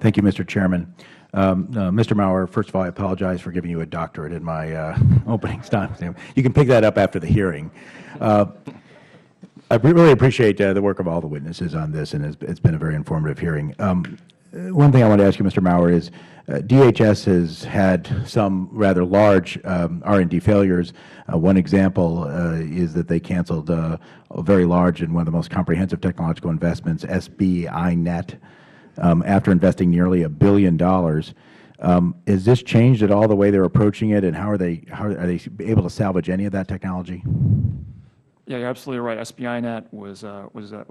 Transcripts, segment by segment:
Thank you, Mr. Chairman. Mr. Maurer, first of all, I apologize for giving you a doctorate in my opening time. You can pick that up after the hearing. I really appreciate the work of all the witnesses on this, and it's been a very informative hearing. One thing I want to ask you, Mr. Maurer, is DHS has had some rather large R&D failures. One example is that they canceled a very large and one of the most comprehensive technological investments, SBInet, after investing nearly $1 billion. Has this changed at all the way they're approaching it, and how are they able to salvage any of that technology? Yeah, you're absolutely right. SBInet was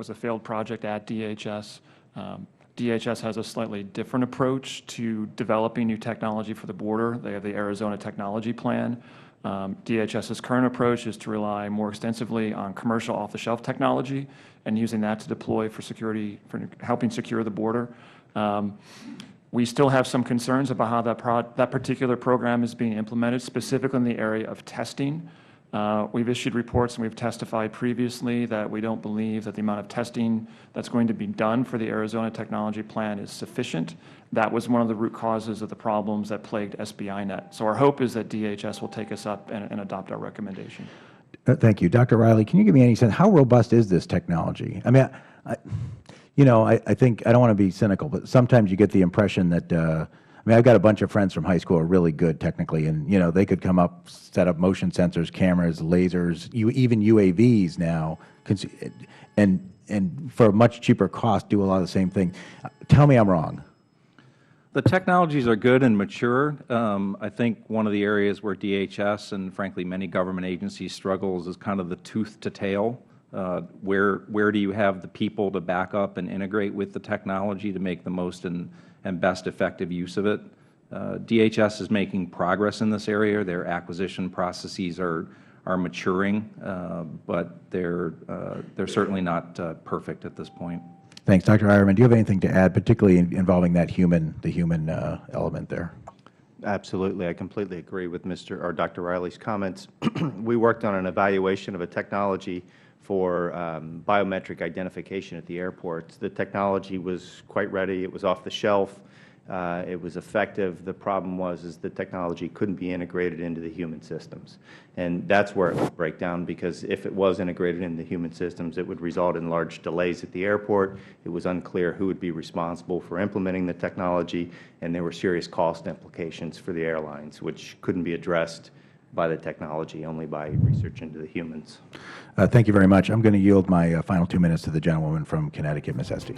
a failed project at DHS. DHS has a slightly different approach to developing new technology for the border. They have the Arizona Technology Plan. DHS's current approach is to rely more extensively on commercial off-the-shelf technology and using that to deploy for security, for helping secure the border. We still have some concerns about how that particular program is being implemented, specifically in the area of testing. We've issued reports and we've testified previously that we don't believe that the amount of testing that's going to be done for the Arizona Technology Plan is sufficient. That was one of the root causes of the problems that plagued SBInet. So our hope is that DHS will take us up and adopt our recommendation. Thank you. Dr. Riley, can you give me any sense, how robust is this technology? I mean, I think, I don't want to be cynical, but sometimes you get the impression that, I mean, I've got a bunch of friends from high school who are really good technically, and they could come up, set up motion sensors, cameras, lasers, even UAVs now, and for a much cheaper cost do a lot of the same thing. Tell me I'm wrong. The technologies are good and mature. I think one of the areas where DHS and frankly many government agencies struggles is kind of the tooth to tail. Where do you have the people to back up and integrate with the technology to make the most and best effective use of it? DHS is making progress in this area. Their acquisition processes are maturing, but they're certainly not perfect at this point. Thanks. Dr. Eyerman, do you have anything to add, particularly involving that the human element there? Absolutely. I completely agree with Dr. Riley's comments. We worked on an evaluation of a technology for biometric identification at the airports. The technology was quite ready. It was off the shelf. It was effective. The problem was the technology couldn't be integrated into the human systems. And that's where it would break down, because if it was integrated into human systems, it would result in large delays at the airport. It was unclear who would be responsible for implementing the technology, and there were serious cost implications for the airlines, which couldn't be addressed by the technology, only by research into the humans. Thank you very much. I'm going to yield my final 2 minutes to the gentlewoman from Connecticut, Ms. Esty.